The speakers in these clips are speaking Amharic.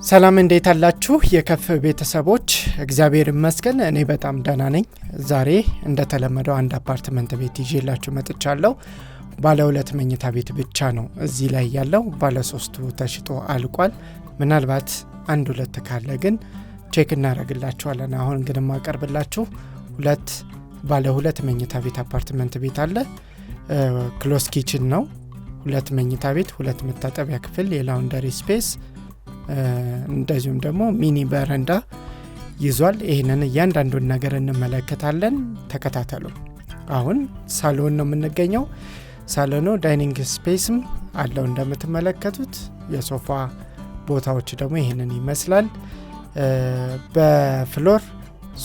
ሰላም እንዴት አላችሁ የከፍ ቤተሰቦች? እግዚአብሔር ይመስገን እኔ በጣም ደህና ነኝ። ዛሬ እንደተለመደው አንድ አፓርትመንት ቤት ይዤላችሁ መጥቻለሁ። ባለ 2 መኝታ ቤት ብቻ ነው እዚህ ላይ ያለው። ባለ 3ቱ ተሽጦ አልቋል። ምናልባት አንድ ሁለት ካለ ግን ቼክ እናደርግላችኋለን። አሁን ግን ማቀርብላችሁ ባለ 2 መኝታ ቤት አፓርትመንት ቤት አለ። ክሎዝ ኪችን ነው። 2 መኝታ ቤት፣ 2 መታጠቢያ ክፍል፣ የላውንደሪ ስፔስ እንደዚሁም ደግሞ ሚኒ በረንዳ ይዟል። ይሄንን እያንዳንዱን ነገር እንመለከታለን። ተከታተሉ። አሁን ሳሎን ነው የምንገኘው። ሳሎኑ ዳይኒንግ ስፔስም አለው እንደምትመለከቱት። የሶፋ ቦታዎች ደግሞ ይሄንን ይመስላል። በፍሎር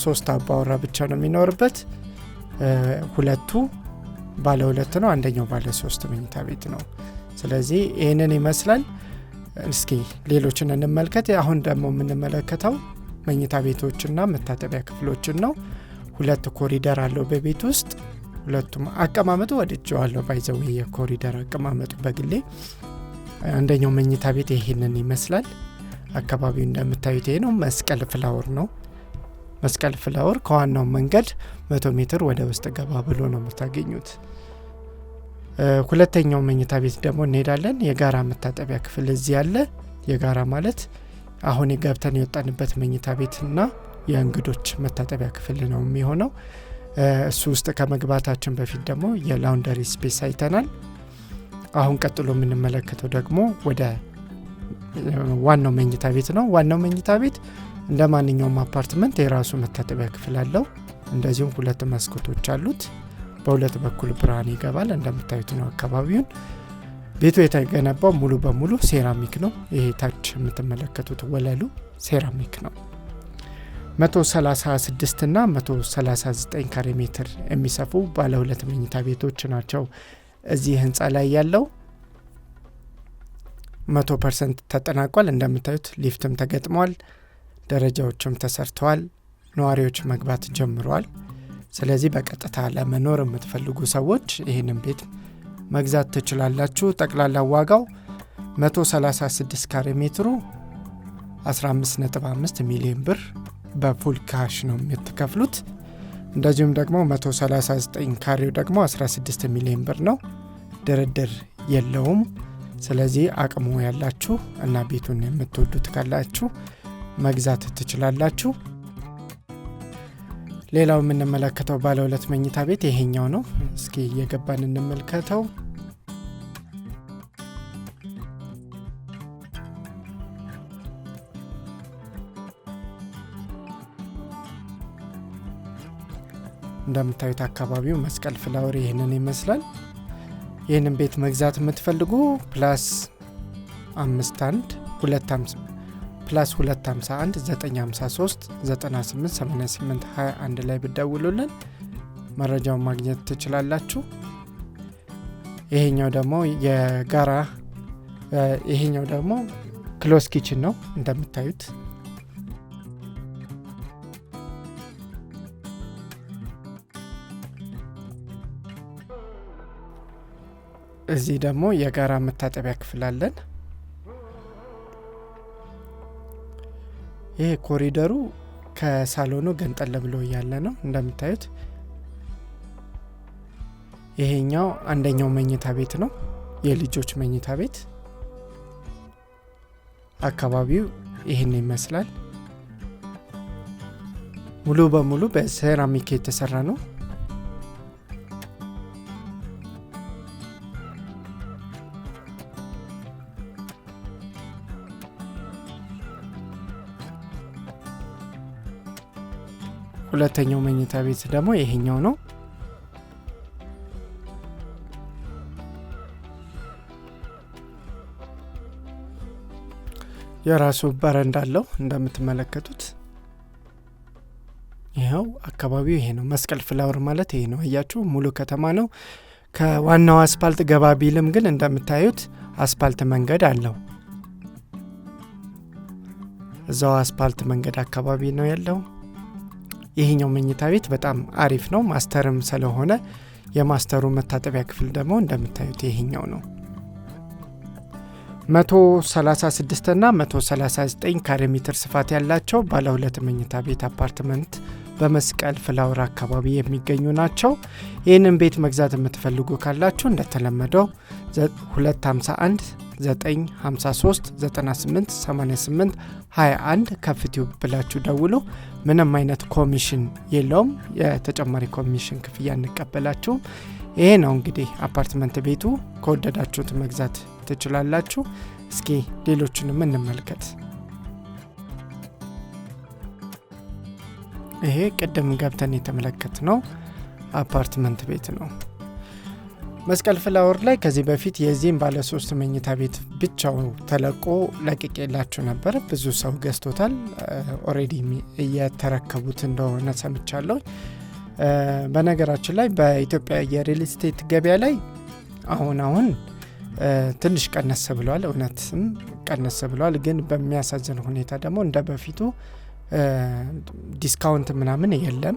3 አባወራ ብቻ ነው የሚኖርበት። ሁለቱ ባለ 2 ነው፣ አንደኛው ባለ 3 መኝታ ቤት ነው። ስለዚህ ይሄንን ይመስላል። እስኪ ሌሎችን እንመልከት። አሁን ደግሞ የምንመለከተው መኝታ ቤቶችና መታጠቢያ ክፍሎችን ነው። 2 ኮሪደር አለው በቤት ውስጥ። ሁለቱም አቀማመጡ ወድጄዋለሁ። ባይዘው የኮሪደር አቀማመጡ በግሌ። አንደኛው መኝታ ቤት ይሄንን ይመስላል። አካባቢው እንደምታዩት ይሄ ነው። መስቀል ፍላወር ነው። መስቀል ፍላወር ከዋናው መንገድ 100 ሜትር ወደ ውስጥ ገባ ብሎ ነው የምታገኙት። ሁለተኛው መኝታ ቤት ደግሞ እንሄዳለን። የጋራ መታጠቢያ ክፍል እዚህ ያለ። የጋራ ማለት አሁን ገብተን የወጣንበት መኝታ ቤትና የእንግዶች መታጠቢያ ክፍል ነው የሚሆነው። እሱ ውስጥ ከመግባታችን በፊት ደግሞ የላውንደሪ ስፔስ አይተናል። አሁን ቀጥሎ የምንመለከተው ደግሞ ወደ ዋናው መኝታ ቤት ነው። ዋናው መኝታ ቤት እንደ ማንኛውም አፓርትመንት የራሱ መታጠቢያ ክፍል አለው። እንደዚሁም 2 መስኮቶች አሉት። በሁለት በኩል ብርሃን ይገባል። እንደምታዩት ነው አካባቢውን። ቤቱ የተገነባው ሙሉ በሙሉ ሴራሚክ ነው። ይሄ ታች የምትመለከቱት ወለሉ ሴራሚክ ነው። 136 እና 139 ካሬ ሜትር የሚሰፉ ባለ 2 መኝታ ቤቶች ናቸው እዚህ ህንፃ ላይ ያለው። 100% ተጠናቋል። እንደምታዩት ሊፍትም ተገጥሟል። ደረጃዎችም ተሰርተዋል። ነዋሪዎች መግባት ጀምረዋል። ስለዚህ በቀጥታ ለመኖር የምትፈልጉ ሰዎች ይህንን ቤት መግዛት ትችላላችሁ። ጠቅላላ ዋጋው 136 ካሬ ሜትሩ 15.5 ሚሊዮን ብር በፉል ካሽ ነው የምትከፍሉት። እንደዚሁም ደግሞ 139 ካሬው ደግሞ 16 ሚሊዮን ብር ነው። ድርድር የለውም። ስለዚህ አቅሙ ያላችሁ እና ቤቱን የምትወዱት ካላችሁ መግዛት ትችላላችሁ። ሌላው የምንመለከተው ባለ 2 መኝታ ቤት ይሄኛው ነው። እስኪ እየገባን እንመልከተው። እንደምታዩት አካባቢው መስቀል ፍላወር ይሄንን ይመስላል። ይህንን ቤት መግዛት የምትፈልጉ +51 +251 953 98 88 21 ላይ ብደውሉልን መረጃውን ማግኘት ትችላላችሁ። ይሄኛው ደግሞ የጋራ ይሄኛው ደግሞ ክሎዝ ኪችን ነው። እንደምታዩት እዚህ ደግሞ የጋራ መታጠቢያ ክፍል አለን። ይሄ ኮሪደሩ ከሳሎኑ ገንጠል ብሎ ያለ ነው። እንደምታዩት ይሄኛው አንደኛው መኝታ ቤት ነው፣ የልጆች መኝታ ቤት። አካባቢው ይሄን ይመስላል። ሙሉ በሙሉ በሴራሚክ የተሰራ ነው። ሁለተኛው መኝታ ቤት ደግሞ ይሄኛው ነው። የራሱ በረንዳ አለው እንደምትመለከቱት። ይሄው አካባቢው ይሄ ነው። መስቀል ፍላወር ማለት ይሄ ነው። አያችሁ ሙሉ ከተማ ነው። ከዋናው አስፓልት ገባ ቢልም ግን እንደምታዩት አስፓልት መንገድ አለው። እዛው አስፓልት መንገድ አካባቢ ነው ያለው። ይሄኛው መኝታ ቤት በጣም አሪፍ ነው። ማስተርም ስለሆነ የማስተሩ መታጠቢያ ክፍል ደግሞ እንደምታዩት ይሄኛው ነው። 136 እና 139 ካሬ ሜትር ስፋት ያላቸው ባለ 2 መኝታ ቤት አፓርትመንት በመስቀል ፍላወር አካባቢ የሚገኙ ናቸው። ይህንን ቤት መግዛት የምትፈልጉ ካላችሁ እንደተለመደው 251 953 98 88 21 ከፍቲው ብላችሁ ደውሉ። ምንም አይነት ኮሚሽን የለውም። የተጨማሪ ኮሚሽን ክፍያ እንቀበላችሁ። ይሄ ነው እንግዲህ አፓርትመንት ቤቱ። ከወደዳችሁት መግዛት ትችላላችሁ። እስኪ ሌሎቹንም እንመልከት። ይሄ ቅድም ገብተን የተመለከትነው አፓርትመንት ቤት ነው። መስቀል ፍላወር ላይ ከዚህ በፊት የዚህም ባለ 3 መኝታ ቤት ብቻው ተለቆ ለቅቄላችሁ ነበር። ብዙ ሰው ገዝቶታል። ኦሬዲ እየተረከቡት እንደሆነ ሰምቻለሁ። በነገራችን ላይ በኢትዮጵያ የሪል ስቴት ገበያ ላይ አሁን ትንሽ ቀነስ ብሏል። እውነትም ቀነስ ብሏል። ግን በሚያሳዝን ሁኔታ ደግሞ እንደ በፊቱ ዲስካውንት ምናምን የለም።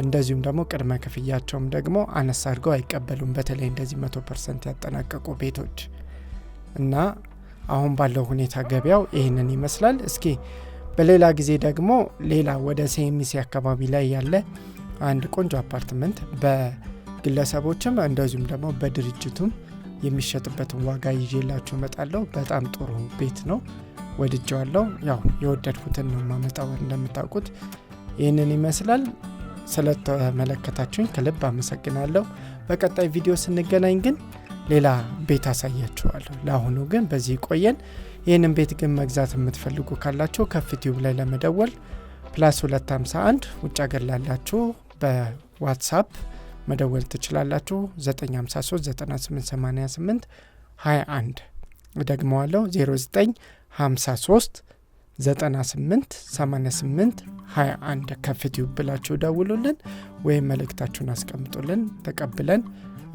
እንደዚሁም ደግሞ ቅድመ ክፍያቸውም ደግሞ አነስ አድርገው አይቀበሉም። በተለይ እንደዚህ 100% ያጠናቀቁ ቤቶች እና አሁን ባለው ሁኔታ ገበያው ይህንን ይመስላል። እስኪ በሌላ ጊዜ ደግሞ ሌላ ወደ ሴሚሲ አካባቢ ላይ ያለ አንድ ቆንጆ አፓርትመንት በግለሰቦችም እንደዚሁም ደግሞ በድርጅቱም የሚሸጥበትን ዋጋ ይዤላችሁ እመጣለሁ። በጣም ጥሩ ቤት ነው፣ ወድጄዋለሁ። ያው የወደድኩትን ነው ማመጣው። እንደምታውቁት ይህንን ይመስላል። ስለተመለከታችሁኝ ከልብ አመሰግናለሁ። በቀጣይ ቪዲዮ ስንገናኝ ግን ሌላ ቤት አሳያችኋለሁ። ለአሁኑ ግን በዚህ ቆየን። ይህንን ቤት ግን መግዛት የምትፈልጉ ካላችሁ ከፍቲዩብ ላይ ለመደወል +251 ውጭ ሀገር ላላችሁ በዋትሳፕ መደወል ትችላላችሁ። 953 9888 21 ደግመዋለሁ 0953 98 88 21 ከፍቲዩብ ብላችሁ ደውሉልን ወይም መልእክታችሁን አስቀምጡልን። ተቀብለን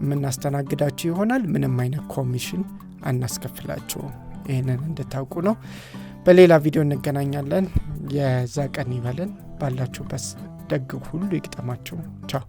የምናስተናግዳችሁ ይሆናል። ምንም አይነት ኮሚሽን አናስከፍላችሁ። ይህንን እንድታውቁ ነው። በሌላ ቪዲዮ እንገናኛለን። የዛ ቀን ይበለን። ባላችሁበት ደግ ሁሉ ይግጠማችሁ። ቻው።